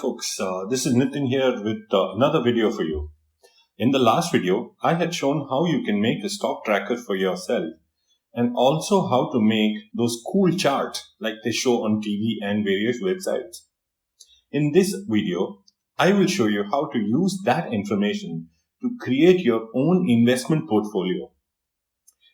folks, this is Nitin here with another video for you. In the last video, I had shown how you can make a stock tracker for yourself and also how to make those cool charts like they show on TV and various websites. In this video, I will show you how to use that information to create your own investment portfolio.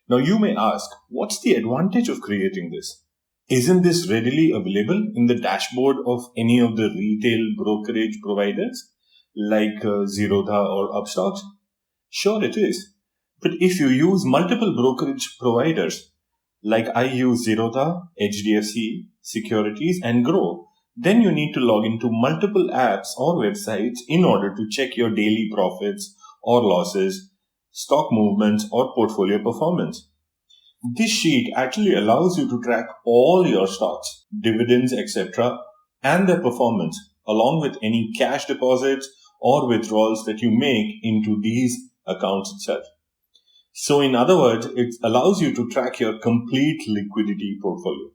Now you may ask, what's the advantage of creating this? Isn't this readily available in the dashboard of any of the retail brokerage providers like Zerodha or Upstocks? Sure it is. But if you use multiple brokerage providers like I use Zerodha, HDFC, Securities and Grow, then you need to log into multiple apps or websites in order to check your daily profits or losses, stock movements or portfolio performance. This sheet actually allows you to track all your stocks, dividends, etc. and their performance along with any cash deposits or withdrawals that you make into these accounts itself. So in other words, it allows you to track your complete liquidity portfolio.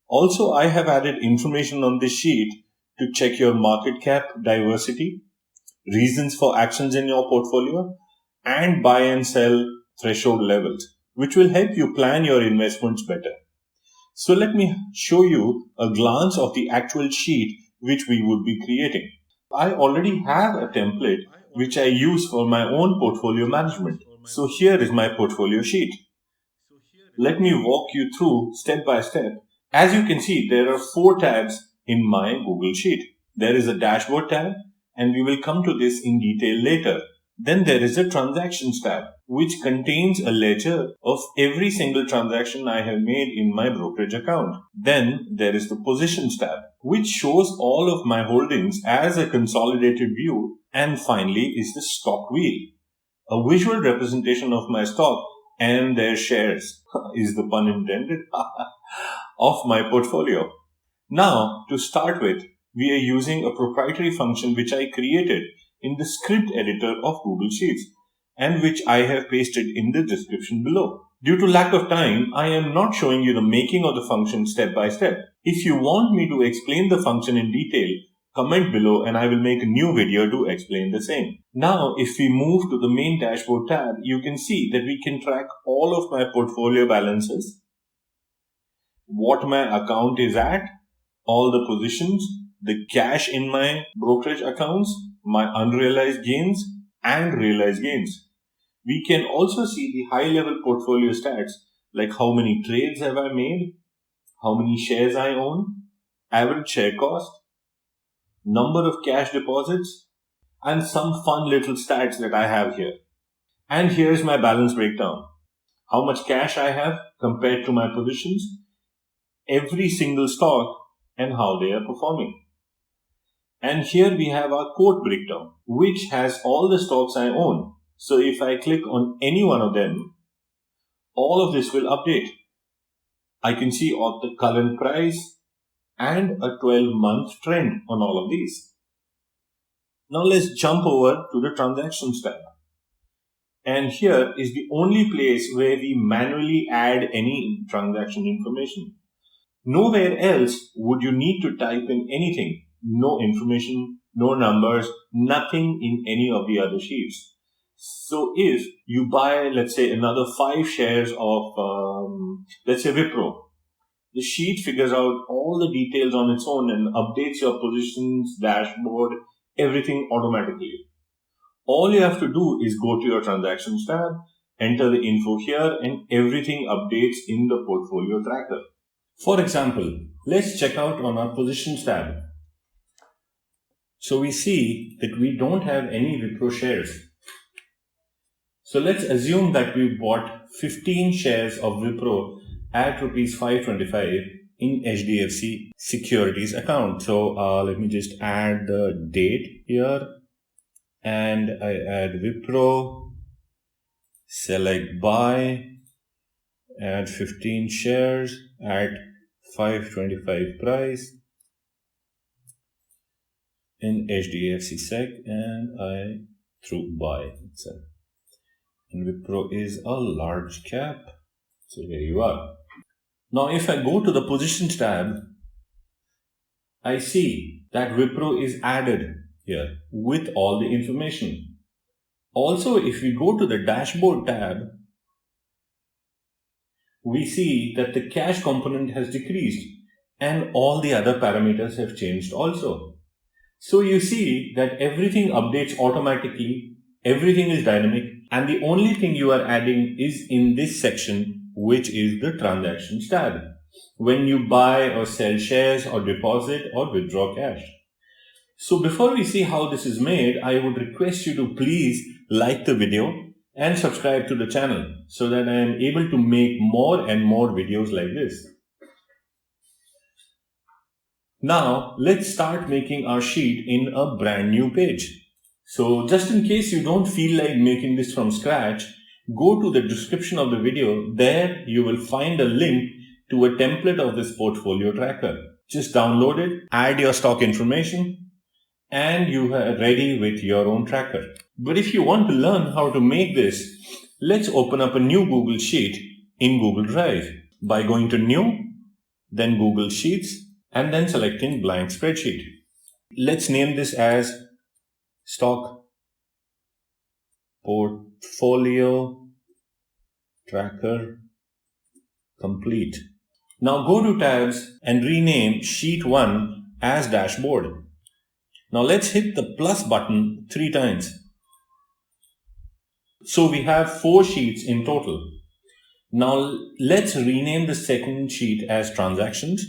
Also, I have added information on this sheet to check your market cap diversity, reasons for actions in your portfolio, and buy and sell threshold levels, which will help you plan your investments better. So let me show you a glance of the actual sheet which we would be creating. I already have a template which I use for my own portfolio management. So here is my portfolio sheet. Let me walk you through step by step. As you can see, there are 4 tabs in my Google Sheet. There is a dashboard tab, and we will come to this in detail later. Then there is a transactions tab, which contains a ledger of every single transaction I have made in my brokerage account. Then there is the positions tab, which shows all of my holdings as a consolidated view. And finally is the stock wheel, a visual representation of my stock and their shares, is the pun intended, of my portfolio. Now, to start with, we are using a proprietary function which I created in the script editor of Google Sheets and which I have pasted in the description below. Due to lack of time, I am not showing you the making of the function step by step. If you want me to explain the function in detail, comment below and I will make a new video to explain the same. Now, if we move to the main dashboard tab, you can see that we can track all of my portfolio balances, what my account is at, all the positions, the cash in my brokerage accounts, my unrealized gains and realized gains. We can also see the high-level portfolio stats like how many trades have I made, how many shares I own, average share cost, number of cash deposits, and some fun little stats that I have here. And here's my balance breakdown. How much cash I have compared to my positions, every single stock, and how they are performing. And here we have our quote breakdown, which has all the stocks I own. So if I click on any one of them, all of this will update. I can see all the current price and a 12-month trend on all of these. Now let's jump over to the transactions tab. And here is the only place where we manually add any transaction information. Nowhere else would you need to type in anything. No information, no numbers, nothing in any of the other sheets. So if you buy, let's say, another 5 shares of, let's say, Wipro, the sheet figures out all the details on its own and updates your positions, dashboard, everything automatically. All you have to do is go to your transactions tab, enter the info here, and everything updates in the portfolio tracker. For example, let's check out on our positions tab. So we see that we don't have any Wipro shares. So let's assume that we bought 15 shares of Wipro at rupees 525 in HDFC Securities account. So let me just add the date here and I add Wipro, select buy, add 15 shares at 525 price in HDFC Sec and I through buy itself. And Wipro is a large cap. So here you are. Now if I go to the positions tab, I see that Wipro is added here with all the information. Also, if we go to the dashboard tab, we see that the cash component has decreased and all the other parameters have changed also. So you see that everything updates automatically, everything is dynamic, and the only thing you are adding is in this section, which is the transactions tab, when you buy or sell shares or deposit or withdraw cash. So before we see how this is made, I would request you to please like the video and subscribe to the channel so that I am able to make more and more videos like this. Now let's start making our sheet in a brand new page. So just in case you don't feel like making this from scratch, go to the description of the video. There you will find a link to a template of this portfolio tracker. Just download it, add your stock information, and you are ready with your own tracker. But if you want to learn how to make this, let's open up a new Google Sheet in Google Drive by going to New, then Google Sheets, and then selecting Blank Spreadsheet. Let's name this as Stock Portfolio Tracker Complete. Now go to Tabs and rename Sheet 1 as Dashboard. Now let's hit the plus button 3 times. So we have 4 sheets in total. Now let's rename the second sheet as Transactions.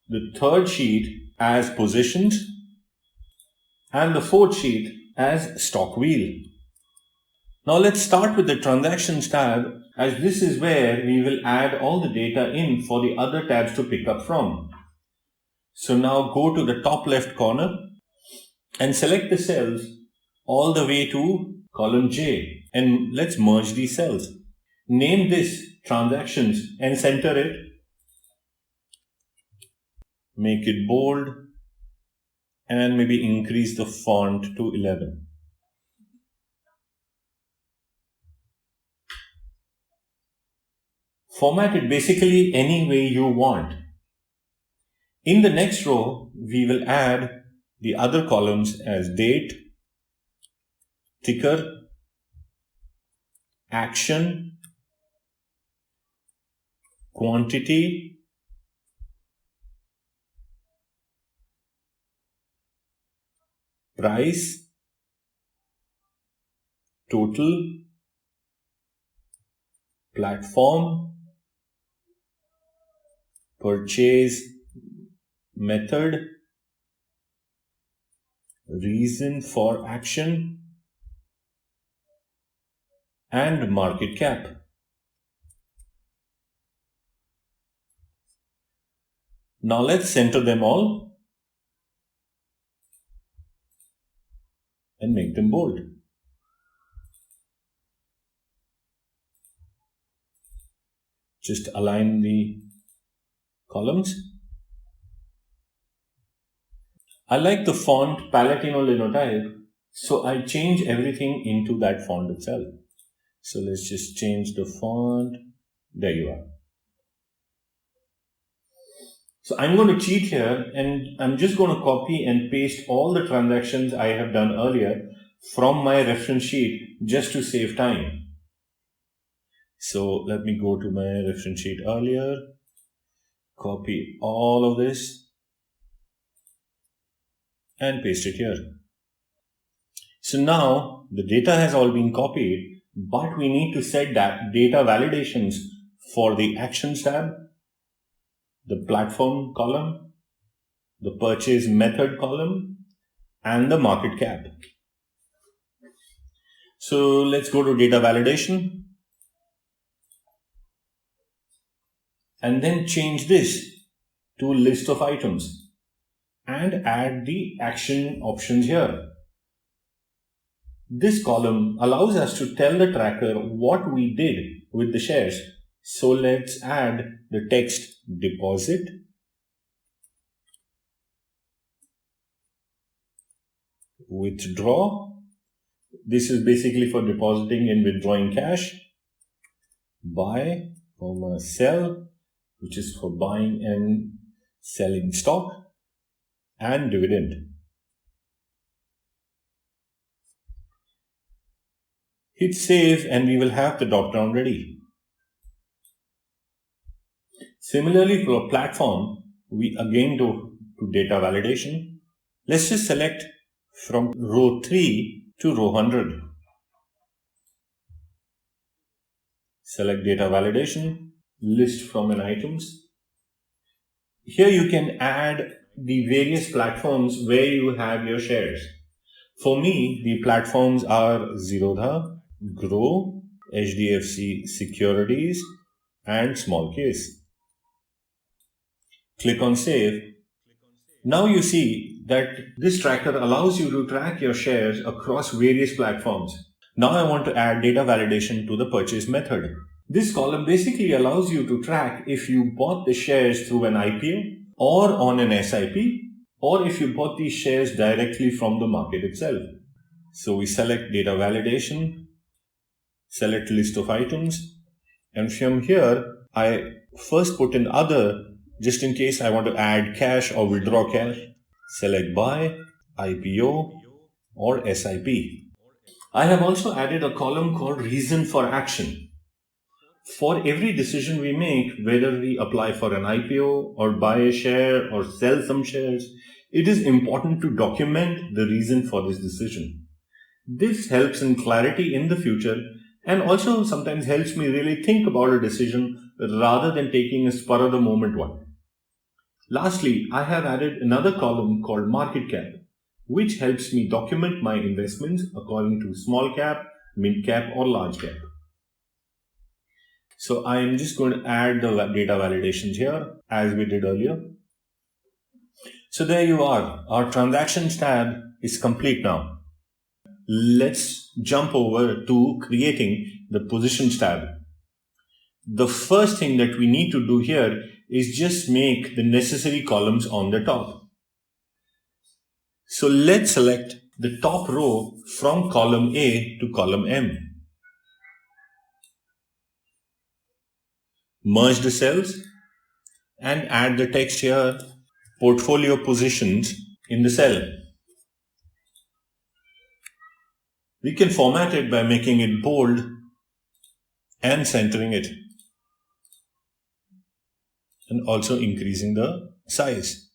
The third sheet as Positions. And the fourth sheet as Stock Wheel. Now let's start with the Transactions tab, as this is where we will add all the data in for the other tabs to pick up from. So now go to the top left corner and select the cells all the way to column J, and let's merge these cells. Name this Transactions and center it. Make it bold and maybe increase the font to 11. Format it basically any way you want. In the next row, we will add the other columns as date, ticker, action, quantity, price, total, platform, purchase method, reason for action, and market cap. Now let's center them all and make them bold. Just align the columns. I like the font Palatino Linotype, so I change everything into that font itself. So let's just change the font. There you are. So I'm going to cheat here, and I'm just going to copy and paste all the transactions I have done earlier from my reference sheet just to save time. So let me go to my reference sheet earlier, copy all of this and paste it here. So now the data has all been copied, but we need to set that data validations for the Actions tab, the Platform column, the Purchase Method column, and the Market cap. So let's go to Data Validation and then change this to List of Items and add the action options here. This column allows us to tell the tracker what we did with the shares. So let's add the text deposit, withdraw. This is basically for depositing and withdrawing cash. Buy, sell, which is for buying and selling stock, and dividend. Hit save and we will have the drop down ready. Similarly, for a platform, we again do to data validation. Let's just select from row 3 to row 100. Select data validation, list from an items. Here you can add the various platforms where you have your shares. For me, the platforms are Zerodha, Grow, HDFC Securities, and Small Case. Click on Save. Now you see that this tracker allows you to track your shares across various platforms. Now I want to add data validation to the purchase method. This column basically allows you to track if you bought the shares through an IPO or on an SIP, or if you bought these shares directly from the market itself. So we select data validation, select list of items, and from here I first put in other just in case I want to add cash or withdraw cash. Select buy, IPO, or SIP. I have also added a column called reason for action. For every decision we make, whether we apply for an IPO or buy a share or sell some shares, it is important to document the reason for this decision. This helps in clarity in the future and also sometimes helps me really think about a decision rather than taking a spur of the moment one. Lastly, I have added another column called market cap, which helps me document my investments according to small cap, mid cap, or large cap. So I am just going to add the data validations here as we did earlier. So there you are. Our transactions tab is complete now. Let's jump over to creating the positions tab. The first thing that we need to do here is just make the necessary columns on the top. So let's select the top row from column A to column M. Merge the cells and add the text here, portfolio positions in the cell. We can format it by making it bold and centering it, and also increasing the size.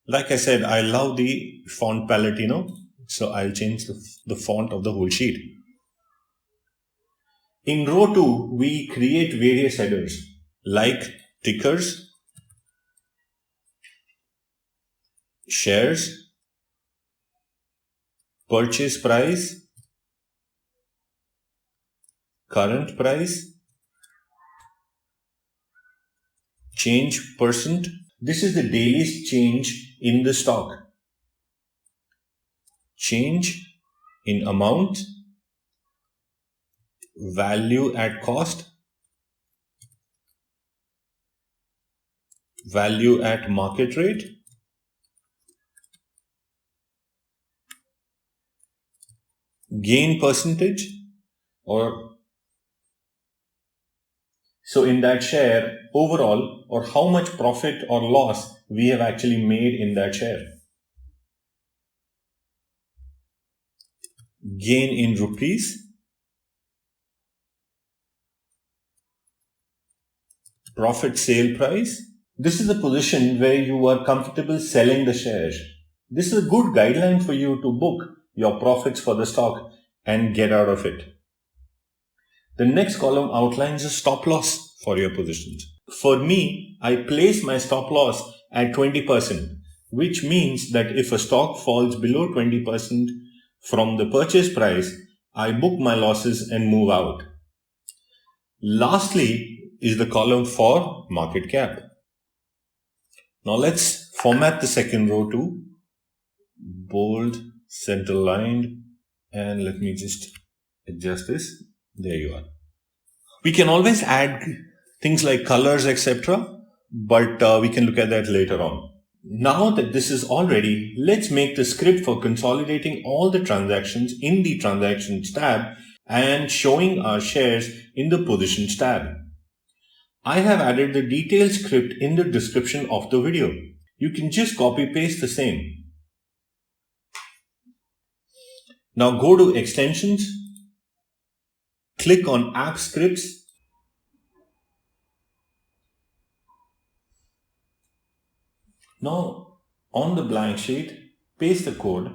Like I said, I love the font palette, so I'll change the font of the whole sheet. In row 2, we create various headers like tickers, shares, purchase price, current price, change percent. This is the daily change in the stock. Change in amount, value at cost, value at market rate, gain percentage, or so in that share overall, or how much profit or loss we have actually made in that share. Gain in rupees, profit sale price. This is a position where you are comfortable selling the shares. This is a good guideline for you to book your profits for the stock and get out of it. The next column outlines a stop loss for your positions. For me, I place my stop loss at 20%, which means that if a stock falls below 20% from the purchase price, I book my losses and move out. Lastly is the column for market cap. Now let's format the second row to bold, center lined, and let me just adjust this. There you are. We can always add things like colors, etc., but we can look at that later on. Now that this is all ready, let's make the script for consolidating all the transactions in the transactions tab and showing our shares in the positions tab. I have added the detailed script in the description of the video. You can just copy paste the same. Now go to Extensions, click on App Scripts. Now on the blank sheet, paste the code,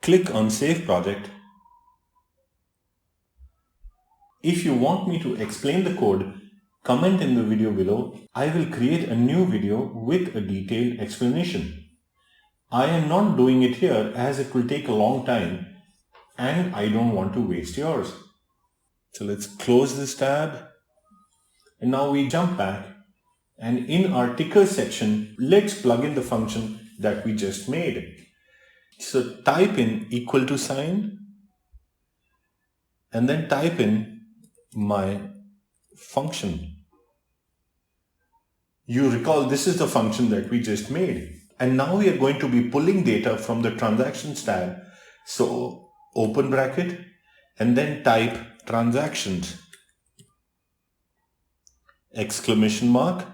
click on Save Project. If you want me to explain the code, comment in the video below. I will create a new video with a detailed explanation. I am not doing it here as it will take a long time and I don't want to waste yours. So let's close this tab and now we jump back, and in our ticker section, let's plug in the function that we just made. So type in equal to sign and then type in my function. You recall this is the function that we just made. And now we are going to be pulling data from the transactions tab. So open bracket and then type transactions, exclamation mark,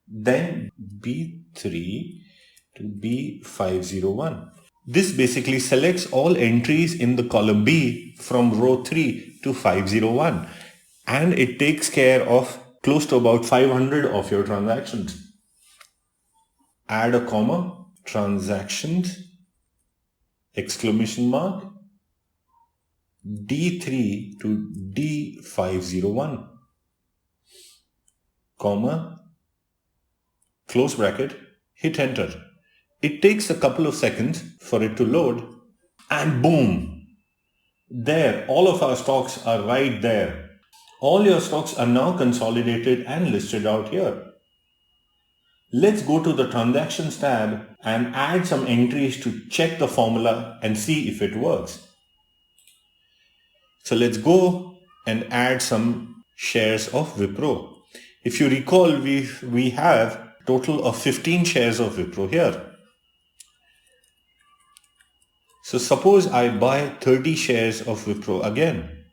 then B3 to B501. This basically selects all entries in the column B from row 3 to 501, and it takes care of close to about 500 of your transactions. Add a comma, transactions, exclamation mark, D3 to D501, comma, close bracket, hit enter. It takes a couple of seconds for it to load, and boom, there, all of our stocks are right there. All your stocks are now consolidated and listed out here. Let's go to the transactions tab and add some entries to check the formula and see if it works. So let's go and add some shares of Wipro. If you recall, we have a total of 15 shares of Wipro here. So suppose I buy 30 shares of Wipro again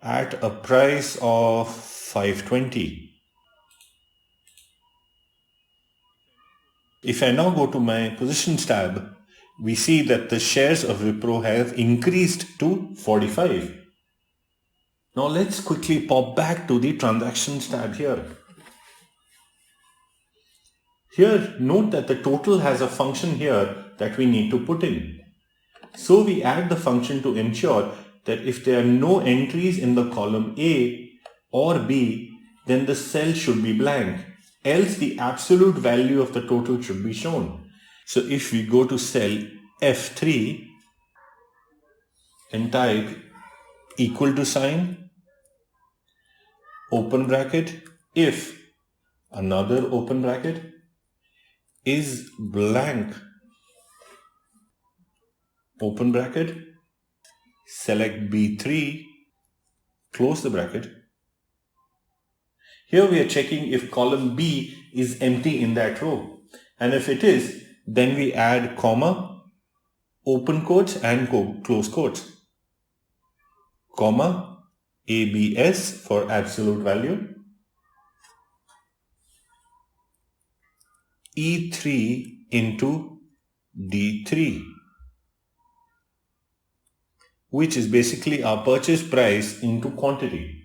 at a price of 520. If I now go to my positions tab, we see that the shares of Wipro have increased to 45. Now let's quickly pop back to the transactions tab here. Here, note that the total has a function here that we need to put in. So we add the function to ensure that if there are no entries in the column A or B, then the cell should be blank. Else the absolute value of the total should be shown. So if we go to cell F3 and type equal to sign, open bracket, if another open bracket is blank, open bracket, select B3, close the bracket. Here we are checking if column B is empty in that row. And if it is, then we add comma, open quotes and close quotes, comma, ABS for absolute value, E3 into D3, which is basically our purchase price into quantity.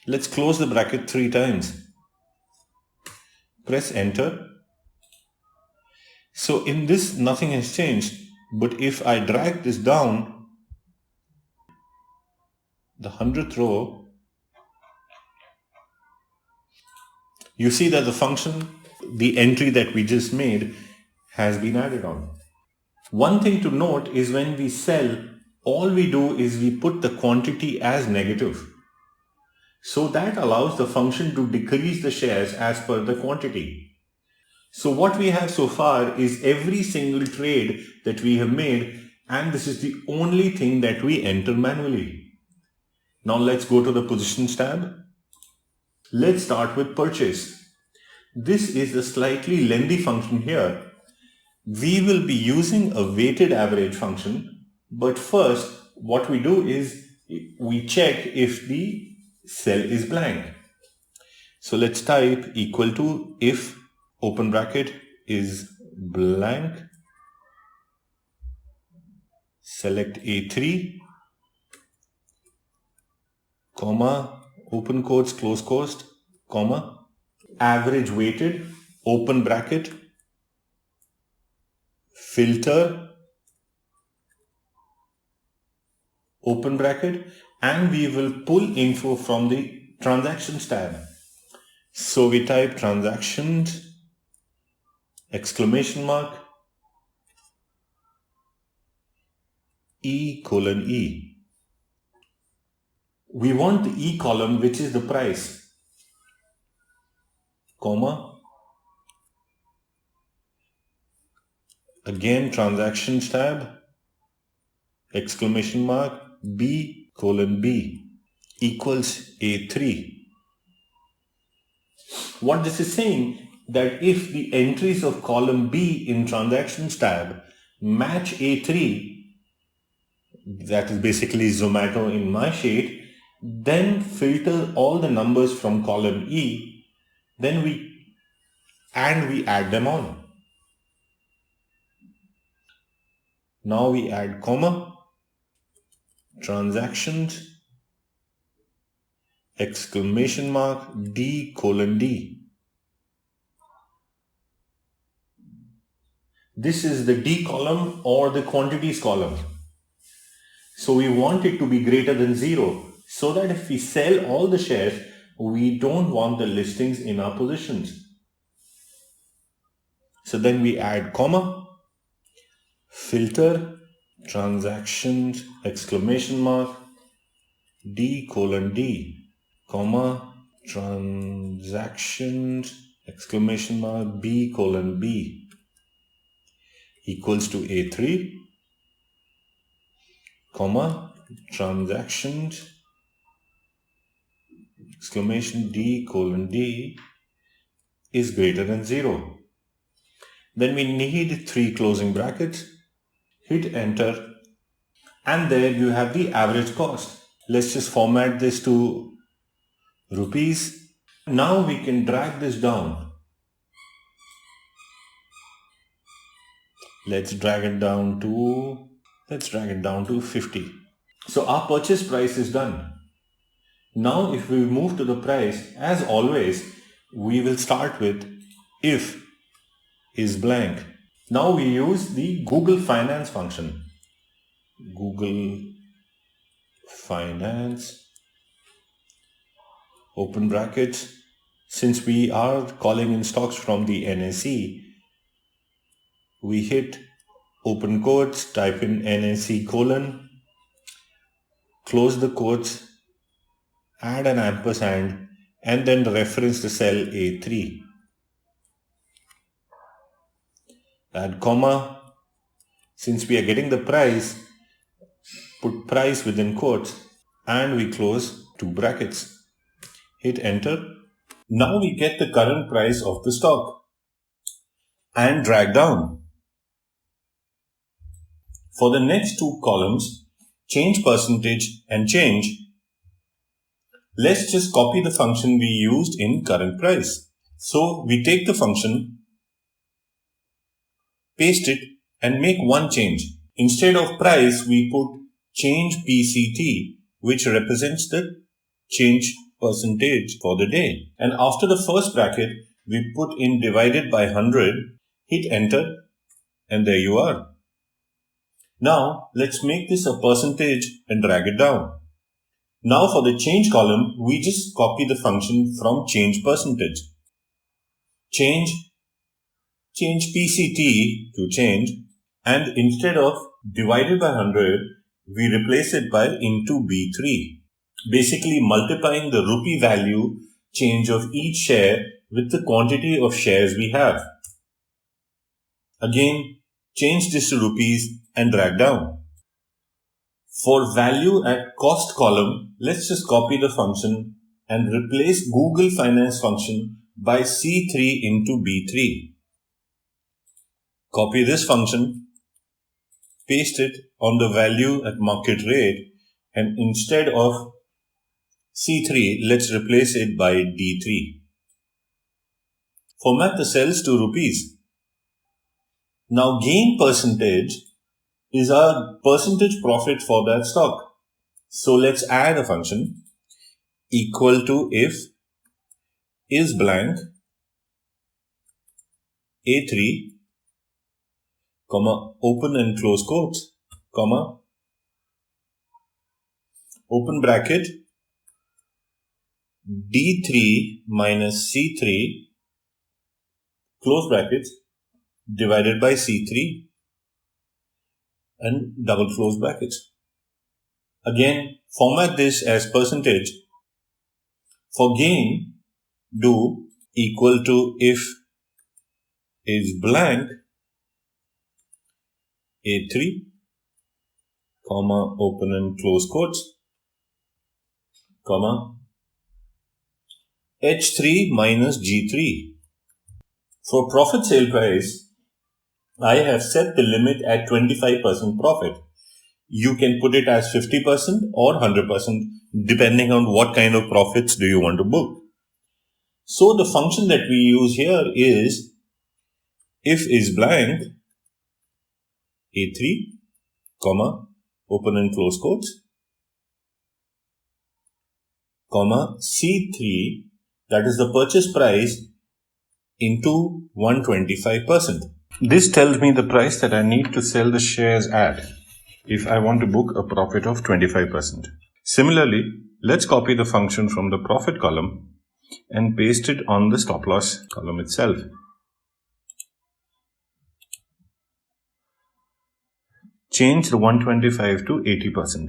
Let's close the bracket 3 times. Press enter. So in this, nothing has changed. But if I drag this down, the 100th row, you see that the function, the entry that we just made, has been added on. One thing to note is when we sell, all we do is we put the quantity as negative. So that allows the function to decrease the shares as per the quantity. So what we have so far is every single trade that we have made, and this is the only thing that we enter manually. Now let's go to the positions tab. Let's start with purchase. This is a slightly lengthy function here. We will be using a weighted average function, but first what we do is we check if the cell is blank. So let's type equal to if open bracket is blank, select A3, comma, open quotes, close quotes, comma, average weighted, open bracket, filter, open bracket, and we will pull info from the transactions tab. So we type transactions, exclamation mark, E:E. We want the E column, which is the price, comma, again transactions tab, exclamation mark, B:B equals A3. What this is saying, that if the entries of column B in transactions tab match A3, that is basically Zomato in my sheet, then filter all the numbers from column E, then we add them on. Now we add comma, transactions, exclamation mark, D:D. This is the D column or the quantities column. So we want it to be greater than 0, so that if we sell all the shares, we don't want the listings in our positions. So then we add comma, filter, transactions, exclamation mark, D:D, comma, transactions, exclamation mark, B:B equals to A3, comma, transactions, exclamation, D:D is greater than 0. Then we need 3 closing brackets, hit enter, and there you have the average cost. Let's just format this to rupees. Now we can drag this down. Let's drag it down to 50. So our purchase price is done. Now if we move to the price, as always, we will start with if is blank. Now we use the googlefinance function. googlefinance, open brackets. Since we are calling in stocks from the NSE, we hit open quotes, type in NSE colon, close the quotes, add an ampersand, and then reference the cell A3. Add comma. Since we are getting the price, put price within quotes, and we close 2 brackets. Hit enter. Now we get the current price of the stock and drag down. For the next 2 columns, change percentage and change, let's just copy the function we used in current price. So we take the function, paste it, and make one change. Instead of price, we put change PCT, which represents the change percentage for the day. And after the first bracket, we put in divided by 100, hit enter, and there you are. Now let's make this a percentage and drag it down. Now for the change column, we just copy the function from change percentage. Change PCT to change, and instead of divided by 100, we replace it by into B3. Basically multiplying the rupee value change of each share with the quantity of shares we have. Again, change this to rupees and drag down. For value at cost column, let's just copy the function and replace googlefinance function by C3 into B3. Copy this function, paste it on the value at market rate, and instead of C3, let's replace it by D3. Format the cells to rupees. Now gain percentage is our percentage profit for that stock. So let's add a function equal to if is blank A3, comma, open and close quotes, comma, open bracket D3 minus C3, close brackets, divided by C3 and double close brackets. Again, format this as percentage. For gain, do equal to if is blank A3, comma, open and close quotes, comma, H3 minus G3. For profit sale price, I have set the limit at 25% profit. You can put it as 50% or 100% depending on what kind of profits do you want to book. So the function that we use here is if is blank A3, comma, open and close quotes, comma, C3, that is the purchase price, into 125%. This tells me the price that I need to sell the shares at if I want to book a profit of 25%. Similarly, let's copy the function from the profit column and paste it on the stop loss column itself. Change the 125 to 80%.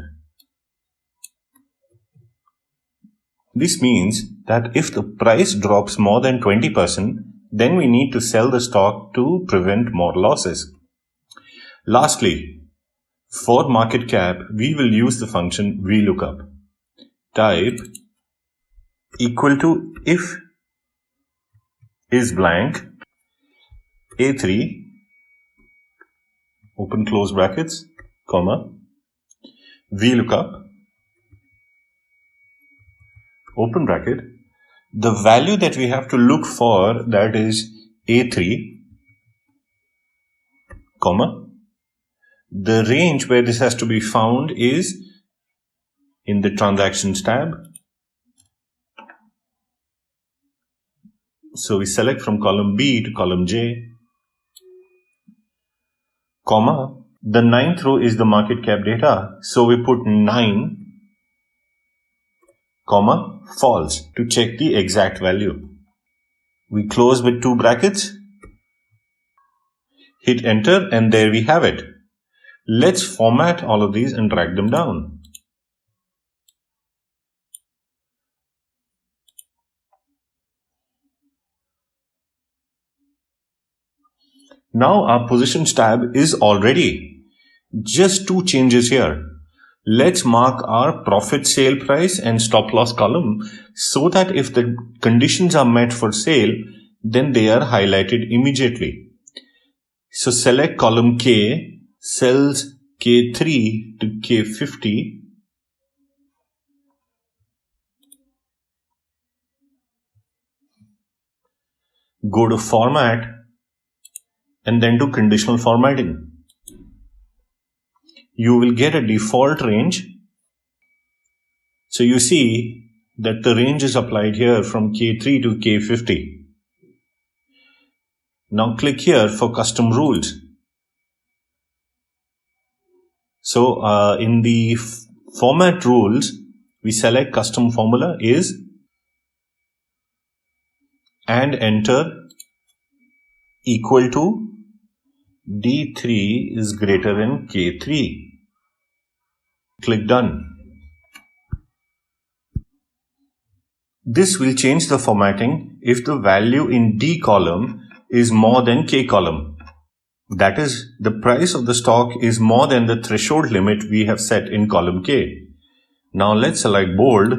This means that if the price drops more than 20%, then we need to sell the stock to prevent more losses. Lastly, for market cap, we will use the function VLOOKUP. Type equal to if is blank A3, open close brackets, comma, VLOOKUP, open bracket, the value that we have to look for, that is A3, comma, the range where this has to be found is in the transactions tab. So we select from column B to column J, comma, the 9th row is the market cap data. So we put 9, comma, false to check the exact value. We close with 2 brackets, hit enter, and there we have it. Let's format all of these and drag them down. Now our positions tab is all ready. Just 2 changes here. Let's mark our profit sale price and stop loss column so that if the conditions are met for sale, then they are highlighted immediately. So select column K, cells K3 to K50. Go to format and then to conditional formatting. You will get a default range. So you see that the range is applied here from K3 to K50. Now click here for custom rules. So in the format rules, we select custom formula is and enter equal to D3 is greater than K3. Click done. This will change the formatting if the value in D column is more than K column. That is, the price of the stock is more than the threshold limit we have set in column K. Now let's select bold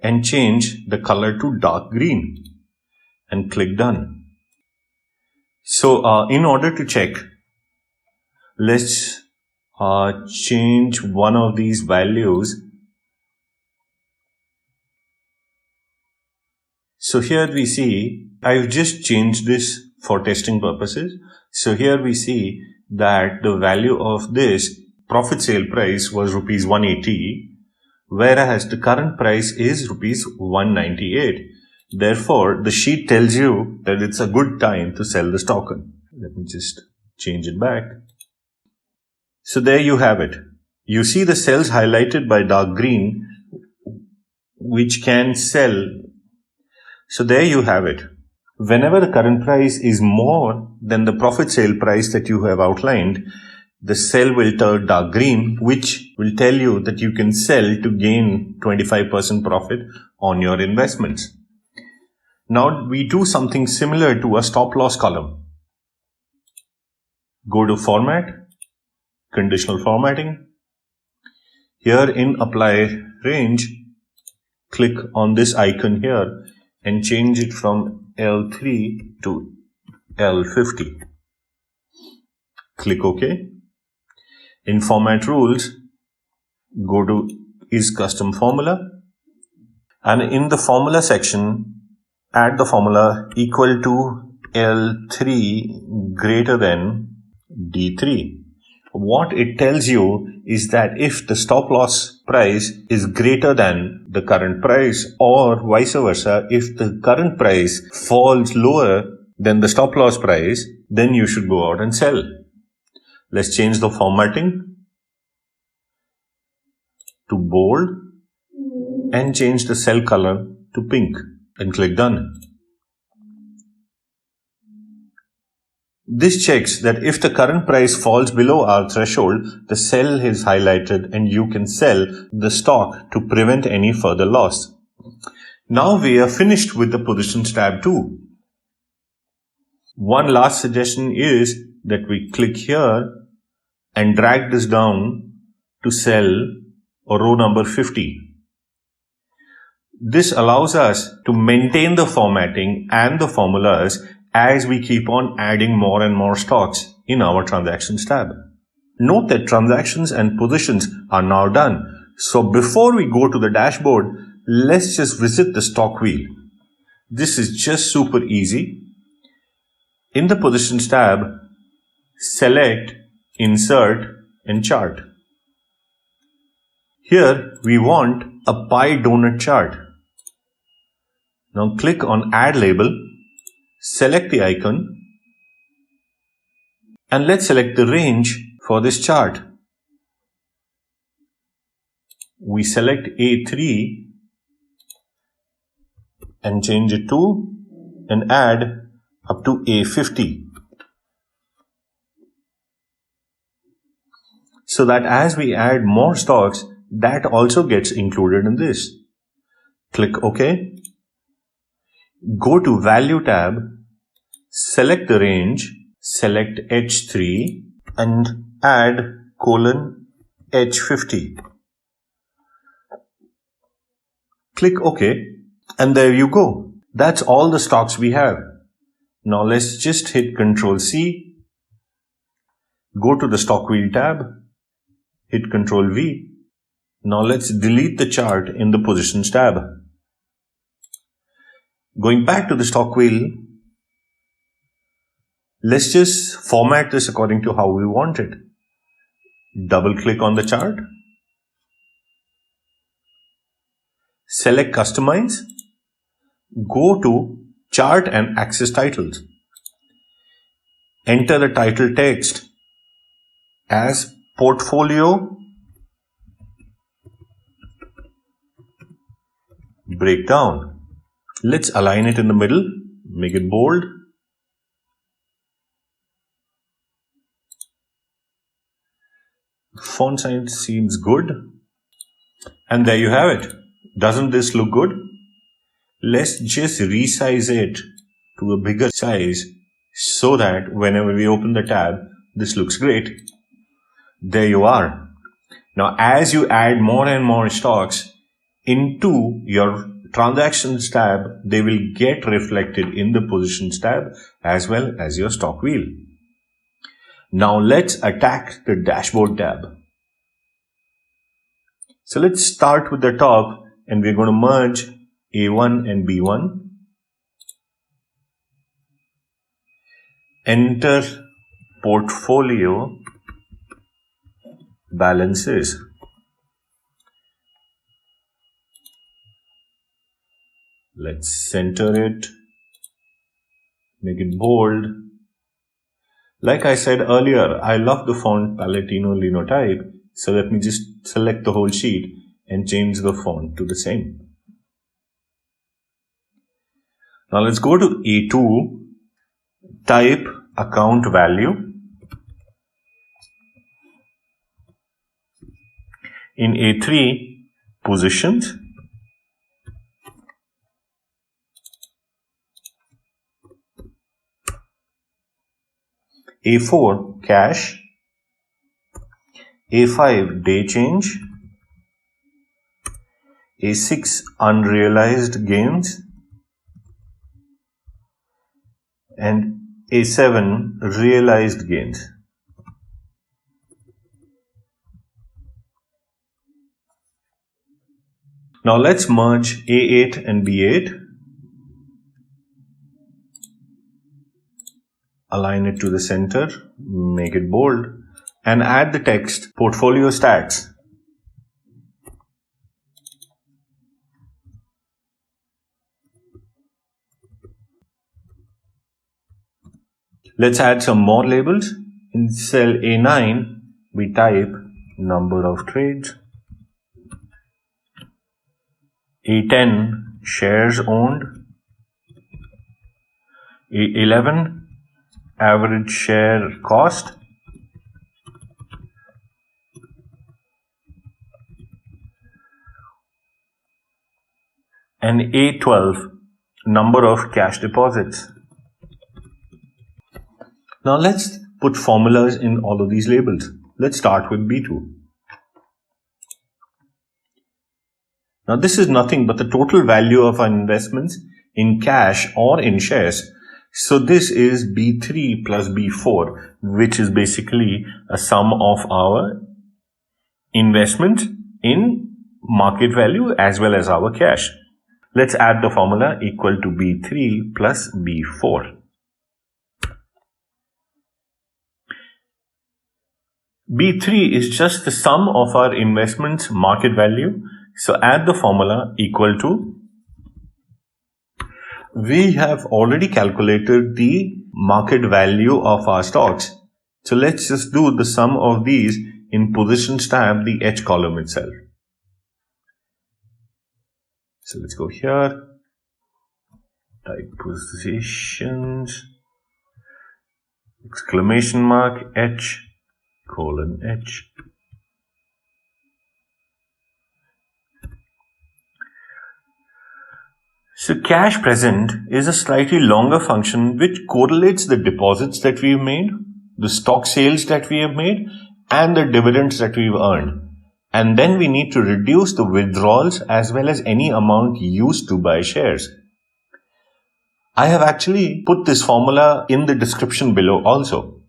and change the color to dark green and click done. So in order to check, let's change one of these values. So here we see, I've just changed this for testing purposes. So here we see that the value of this profit sale price was rupees 180, whereas the current price is rupees 198. Therefore, the sheet tells you that it's a good time to sell the stock. Let me just change it back. So there you have it. You see the cells highlighted by dark green, which can sell. So there you have it. Whenever the current price is more than the profit sale price that you have outlined, the cell will turn dark green, which will tell you that you can sell to gain 25% profit on your investments. Now we do something similar to a stop loss column. Go to Format, Conditional Formatting. Here in Apply Range, click on this icon here and change it from L3 to L50. Click OK. In Format Rules, go to Is Custom Formula, and in the formula section, add the formula equal to L3 greater than D3. What it tells you is that if the stop loss price is greater than the current price, or vice versa, if the current price falls lower than the stop loss price, then you should go out and sell. Let's change the formatting to bold and change the cell color to pink and click Done. This checks that if the current price falls below our threshold, the cell is highlighted and you can sell the stock to prevent any further loss. Now we are finished with the Positions tab too. One last suggestion is that we click here and drag this down to cell or row number 50. This allows us to maintain the formatting and the formulas as we keep on adding more and more stocks in our Transactions tab. Note that transactions and positions are now done. So before we go to the dashboard, let's just visit the stock wheel. This is just super easy. In the Positions tab, select Insert and Chart. Here we want a pie donut chart. Now click on Add Label, select the icon, and let's select the range for this chart. We select A3 and change it to and add up to A50. So that as we add more stocks, that also gets included in this. Click OK. Go to Value tab, select the range, select H3 and add H50. Click OK, and there you go. That's all the stocks we have. Now let's just hit Ctrl C, go to the Stock Wheel tab, hit Ctrl V. Now let's delete the chart in the Positions tab. Going back to the stock wheel, let's just format this according to how we want it. Double click on the chart, select Customize, go to Chart and Access Titles. Enter the title text as Portfolio Breakdown. Let's align it in the middle, make it bold. Font size seems good. And there you have it. Doesn't this look good? Let's just resize it to a bigger size so that whenever we open the tab, this looks great. There you are. Now, as you add more and more stocks into your Transactions tab, they will get reflected in the Positions tab as well as your stock wheel. Now let's attack the dashboard tab. So let's start with the top and we're going to merge A1 and B1. Enter portfolio balances. Let's center it, make it bold. Like I said earlier, I love the font Palatino Linotype, so let me just select the whole sheet and change the font to the same. Now let's go to A2, type account value. In A3, positions. A4, cash. A5, day change. A6, unrealized gains. And A7, realized gains. Now let's merge A8 and B8. Align it to the center, make it bold, and add the text portfolio stats. Let's add some more labels. In cell A9, we type number of trades. A10, shares owned. A11, average share cost. And A12, number of cash deposits. Now let's put formulas in all of these labels. Let's start with B2. Now this is nothing but the total value of our investments in cash or in shares. So this is B3 plus B4, which is basically a sum of our investment in market value as well as our cash. Let's add the formula equal to B3 plus B4. B3 is just the sum of our investments market value. So add the formula equal to, we have already calculated the market value of our stocks. So let's just do the sum of these in positions tab, the H column itself. So let's go here, type positions, exclamation mark, H, colon, H. So cash present is a slightly longer function which correlates the deposits that we've made, the stock sales that we have made, and the dividends that we've earned. And then we need to reduce the withdrawals as well as any amount used to buy shares. I have actually put this formula in the description below also.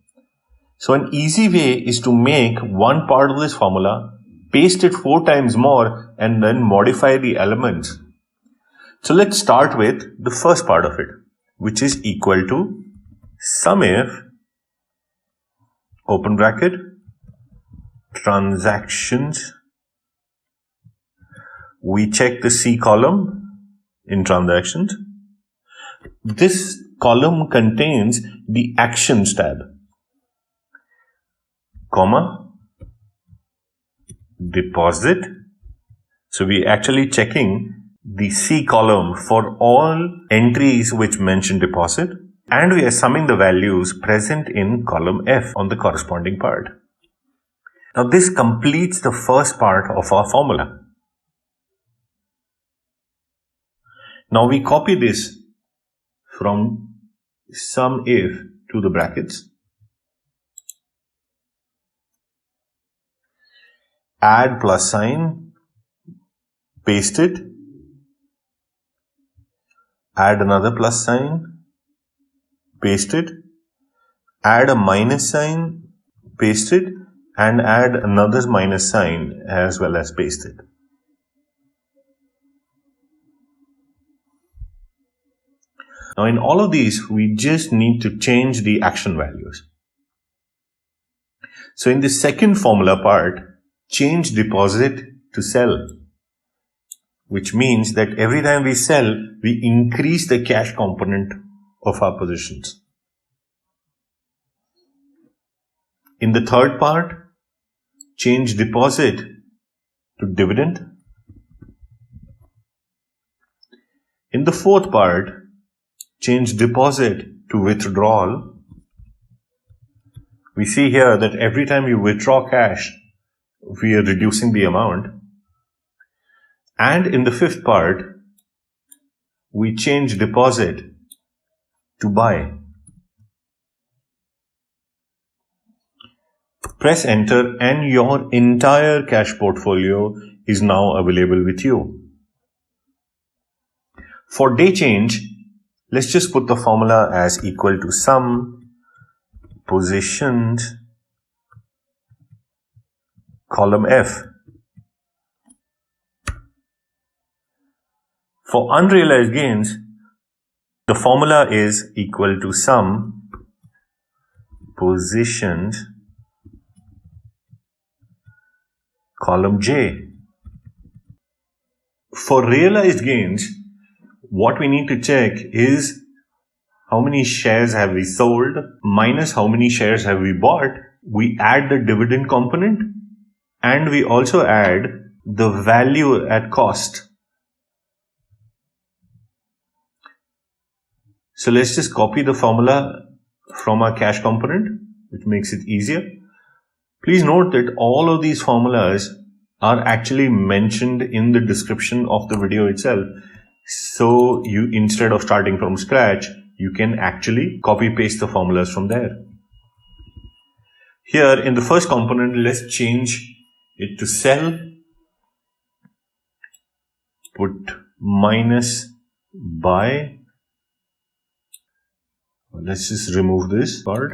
So an easy way is to make one part of this formula, paste it 4 times more, and then modify the elements. So let's start with the first part of it, which is equal to sum if, open bracket, transactions. We check the C column in transactions. This column contains the actions tab, comma, deposit. So we're actually checking the C column for all entries which mention deposit, and we are summing the values present in column F on the corresponding part. Now this completes the first part of our formula. Now we copy this from sum if to the brackets, add plus sign, paste it, add another plus sign, paste it, add a minus sign, paste it, and add another minus sign as well as paste it. Now in all of these, we just need to change the action values. So in the second formula part, change deposit to sell, which means that every time we sell, we increase the cash component of our positions. In the third part, change deposit to dividend. In the fourth part, change deposit to withdrawal. We see here that every time you withdraw cash, we are reducing the amount. And in the fifth part, we change deposit to buy. Press enter and your entire cash portfolio is now available with you. For day change, let's just put the formula as equal to sum positions column F. For unrealized gains, the formula is equal to sum positions column J. For realized gains, what we need to check is how many shares have we sold minus how many shares have we bought. We add the dividend component and we also add the value at cost. So let's just copy the formula from our cash component, which makes it easier. Please note that all of these formulas are actually mentioned in the description of the video itself. So you, instead of starting from scratch, you can actually copy paste the formulas from there. Here in the first component, let's change it to sell. Put minus buy. Let's just remove this part.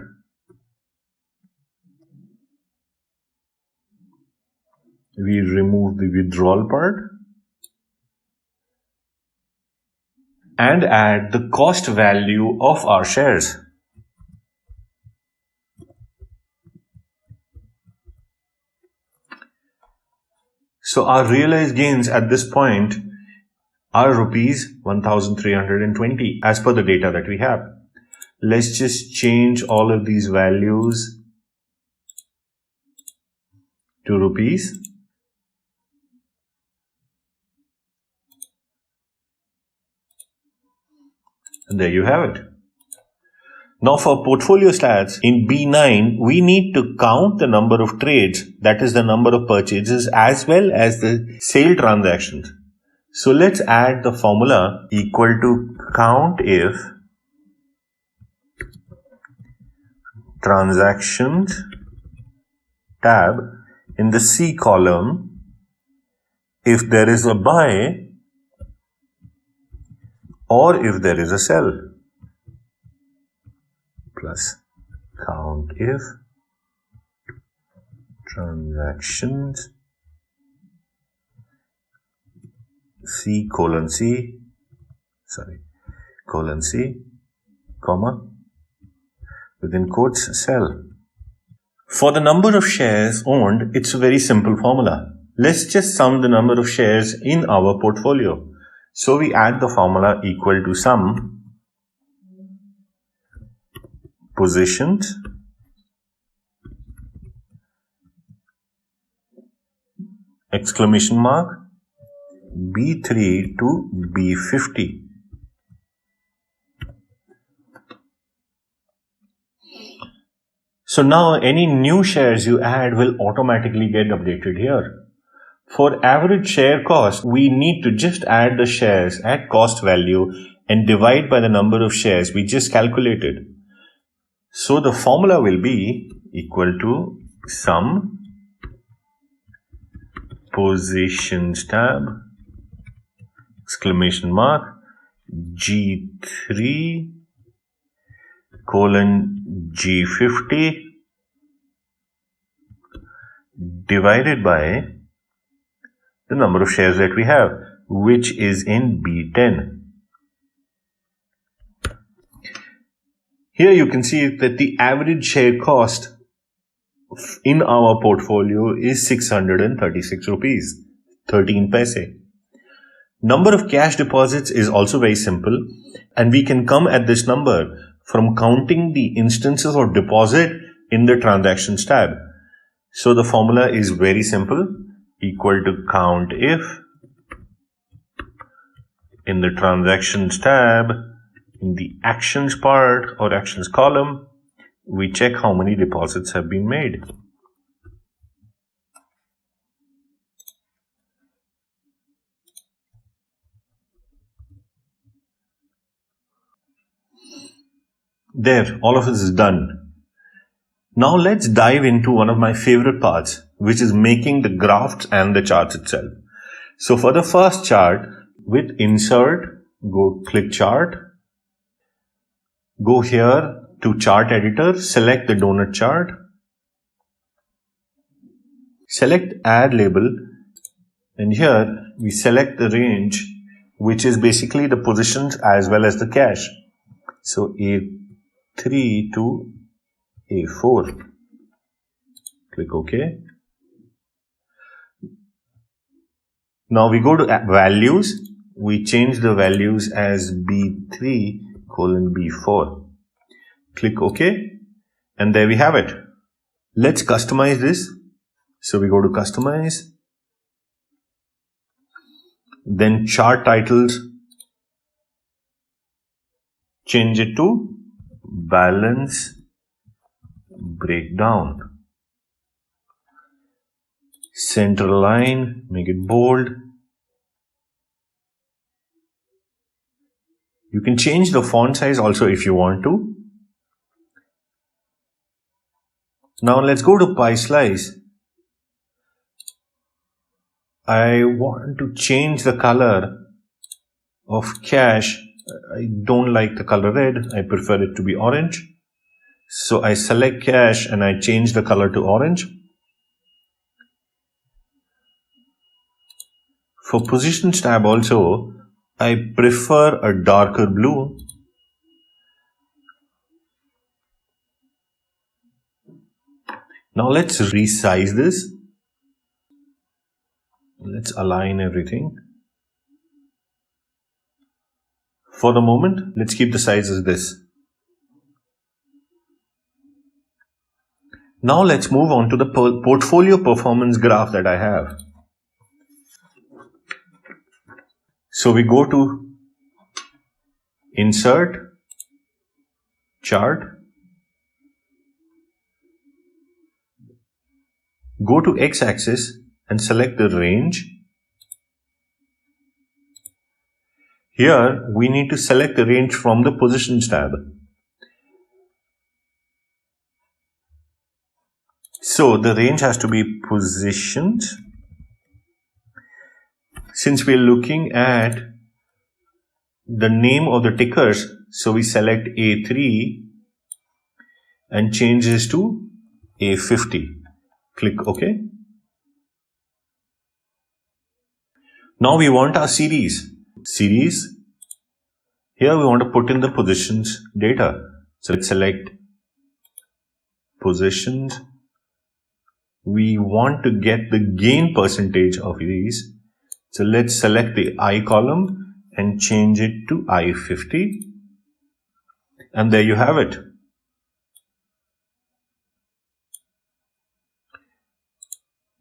We remove the withdrawal part and add the cost value of our shares. So our realized gains at this point are rupees 1,320 as per the data that we have. Let's just change all of these values to rupees. And there you have it. Now for portfolio stats, in B9, we need to count the number of trades, that is the number of purchases as well as the sale transactions. So let's add the formula equal to count if transactions tab in the C column, if there is a buy or if there is a sell, plus count if transactions colon C, comma, within quotes, sell. For the number of shares owned, it's a very simple formula. Let's just sum the number of shares in our portfolio. So we add the formula equal to sum positions exclamation mark B3 to B50. So now any new shares you add will automatically get updated here. For average share cost, we need to just add the shares at cost value and divide by the number of shares we just calculated. So the formula will be equal to sum positions tab exclamation mark G3 colon G50 divided by the number of shares that we have, which is in B10. Here you can see that the average share cost in our portfolio is 636 rupees, 13 paise. Number of cash deposits is also very simple, and we can come at this number from counting the instances of deposit in the transactions tab. So the formula is very simple, equal to count if in the transactions tab, in the actions part or actions column, we check how many deposits have been made. There, all of this is done. Now let's dive into one of my favorite parts, which is making the graphs and the charts itself. So for the first chart, with insert, go click chart, go here to chart editor, select the donut chart, select add label, and here we select the range, which is basically the positions as well as the cash. So A3 to A4. Click OK. Now we go to values. We change the values as B3 colon B4. Click OK. And there we have it. Let's customize this. So we go to customize. Then chart titles. Change it to balance breakdown. Center line, make it bold. You can change the font size also if you want to. Now let's go to pie slice. I want to change the color of cash. I don't like the color red. I prefer it to be orange. So I select cash and I change the color to orange. For positions tab also, I prefer a darker blue. Now let's resize this. Let's align everything. For the moment, let's keep the size as this. Now let's move on to the portfolio performance graph that I have. So we go to insert, chart, go to x-axis and select the range. Here we need to select the range from the positions tab. So the range has to be positions. Since we're looking at the name of the tickers, so we select A3 and change this to A50. Click OK. Now we want our series. Here we want to put in the positions data. So let's select positions. We want to get the gain percentage of these. So let's select the I column and change it to I50. And there you have it.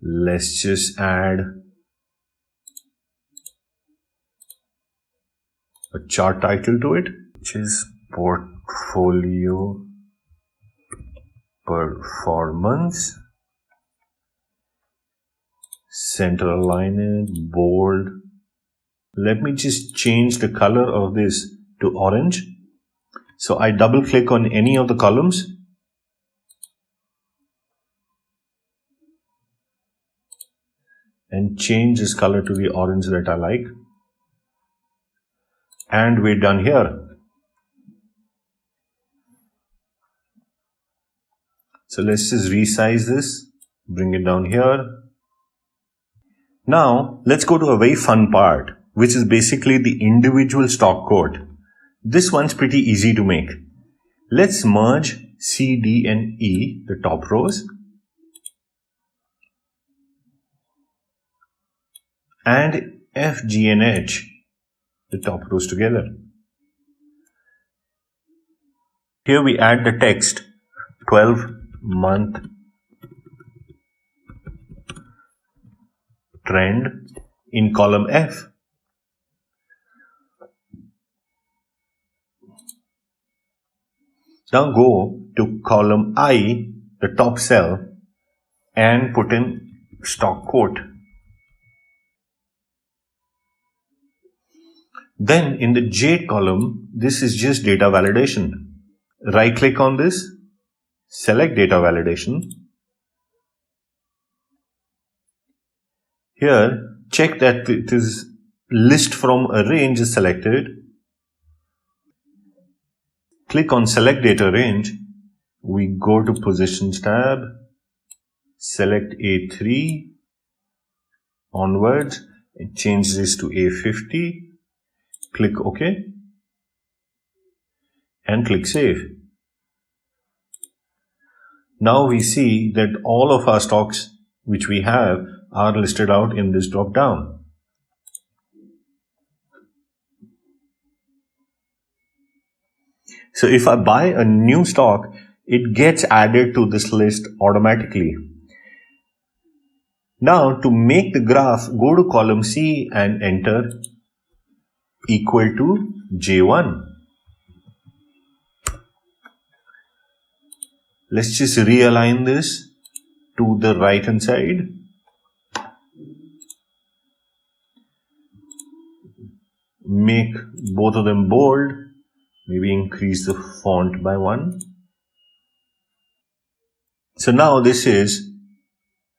Let's just add a chart title to it, which is portfolio performance. Center align it, bold. Let me just change the color of this to orange. So I double click on any of the columns. And change this color to the orange that I like. And we're done here. So let's just resize this. Bring it down here. Now, let's go to a very fun part, which is basically the individual stock quote. This one's pretty easy to make. Let's merge C, D, and E, the top rows, and F, G, and H, the top rows together. Here we add the text 12-month trend in column F. Now go to column I, the top cell, and put in stock quote. Then in the J column, this is just data validation. Right click on this, select data validation. Here, check that it is list from a range is selected. Click on select data range. We go to positions tab, select A3 onwards, and change this to A50. Click OK and click Save. Now we see that all of our stocks which we have are listed out in this drop down. So if I buy a new stock, it gets added to this list automatically. Now to make the graph, go to column C and enter equal to J1. Let's just realign this to the right hand side. Make both of them bold. Maybe increase the font by 1. So now this is,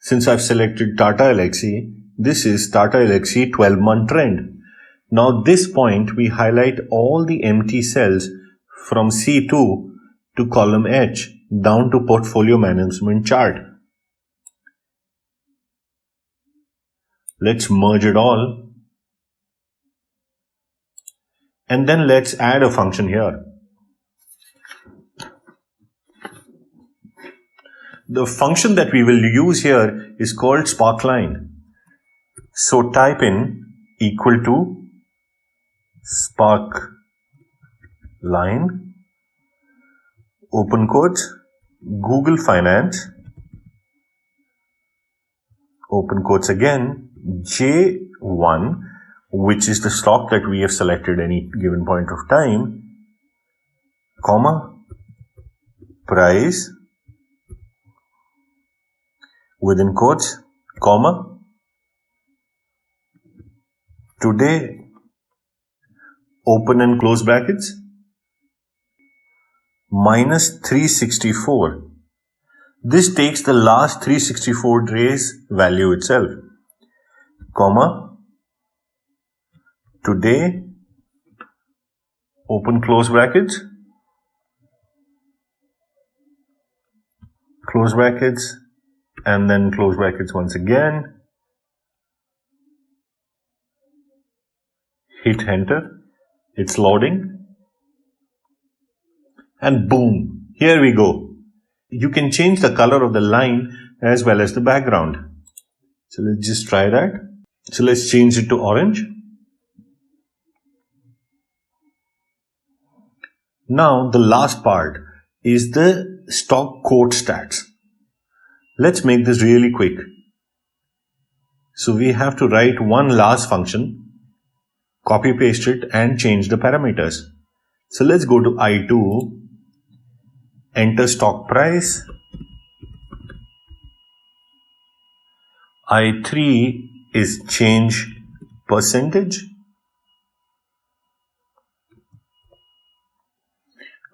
since I've selected Tata Elxsi, this is Tata Elxsi 12-month trend. Now this point we highlight all the empty cells from C2 to column H down to portfolio management chart. Let's merge it all. And then let's add a function here. The function that we will use here is called sparkline. So type in equal to sparkline, open quotes, googlefinance, open quotes again, J1, which is the stock that we have selected any given point of time, comma, price, within quotes, comma, today, open and close brackets, minus 364. This takes the last 364 days value itself, comma, today, open close brackets, close brackets, and then close brackets once again. Hit enter. It's loading. And boom, here we go. You can change the color of the line as well as the background. So let's just try that. So let's change it to orange. Now the last part is the stock quote stats. Let's make this really quick. So we have to write one last function, copy paste it and change the parameters. So let's go to I2, enter stock price. I3 is change percentage.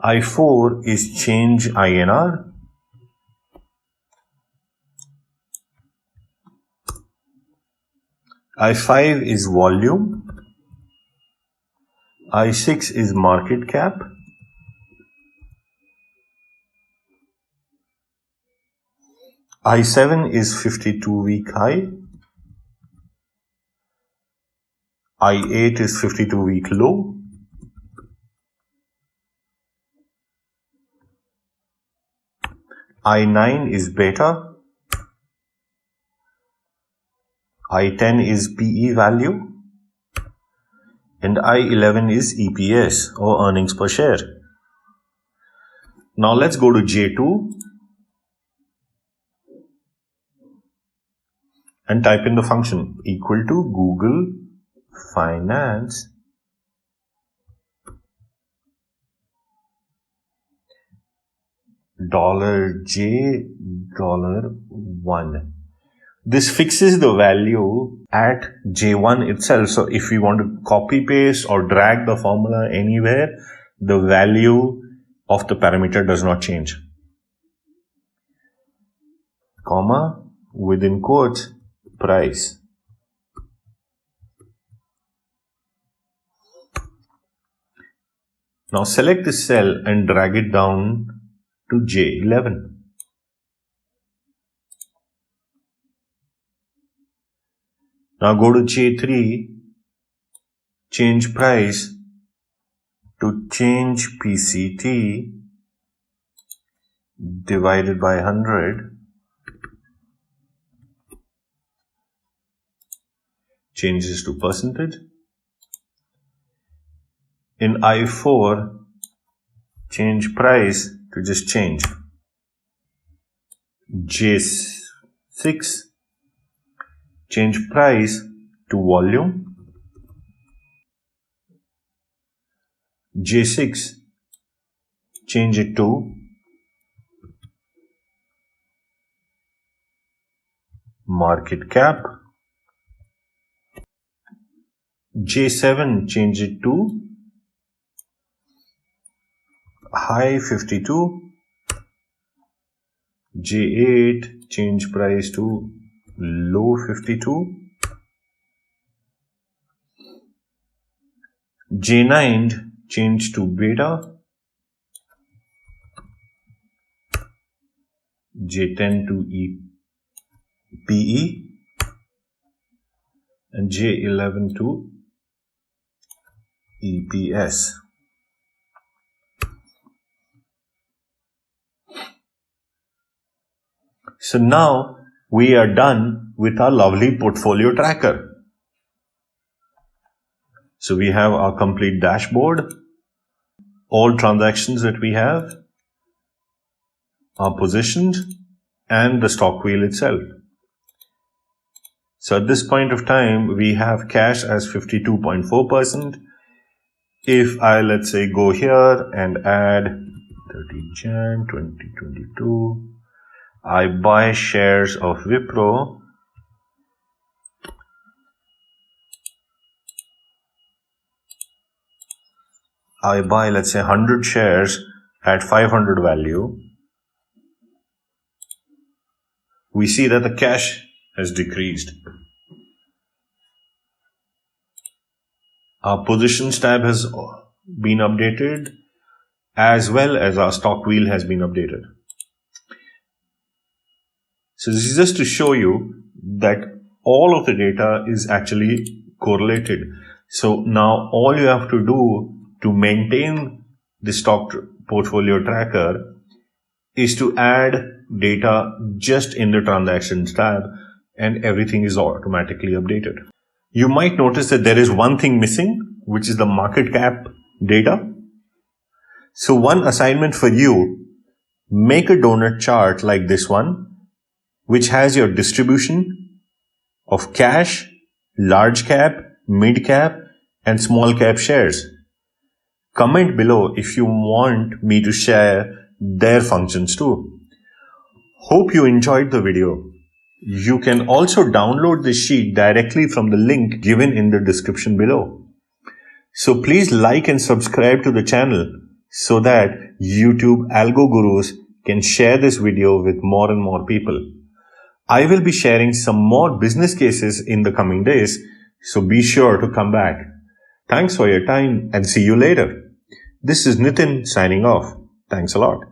I4 is change INR. I5 is volume. I6 is market cap. I7 is 52-week high. I8 is 52-week low. I9 is beta. I10 is PE value. And I11 is EPS or earnings per share. Now let's go to J2 and type in the function equal to Google Finance $J$1. This fixes the value at J1 itself. So if we want to copy paste or drag the formula anywhere, the value of the parameter does not change. Comma, within quotes, price. Now select this cell and drag it down to J11. Now go to J3, change price to change PCT divided by 100. Change this to percentage. In I4, change price to just change. J6, change price to volume. J6, change it to market cap. J7, change it to high 52. J8, change price to low 52. J9, change to beta. J10 to PE. And J11 to EPS. So now we are done with our lovely portfolio tracker. So we have our complete dashboard, all transactions that we have, our positions, and the stock wheel itself. So at this point of time, we have cash as 52.4%. If I, let's say, go here and add 30 Jan 2022, I buy shares of Wipro. I buy, let's say, 100 shares at 500 value. We see that the cash has decreased. Our positions tab has been updated, as well as our stock wheel has been updated. So this is just to show you that all of the data is actually correlated. So now all you have to do to maintain the stock portfolio tracker is to add data just in the transactions tab, and everything is automatically updated. You might notice that there is one thing missing, which is the market cap data. So one assignment for you, make a donut chart like this one, which has your distribution of cash, large cap, mid cap, and small cap shares. Comment below if you want me to share their functions too. Hope you enjoyed the video. You can also download this sheet directly from the link given in the description below. So please like and subscribe to the channel so that YouTube algo gurus can share this video with more and more people. I will be sharing some more business cases in the coming days, so be sure to come back. Thanks for your time and see you later. This is Nitin signing off. Thanks a lot.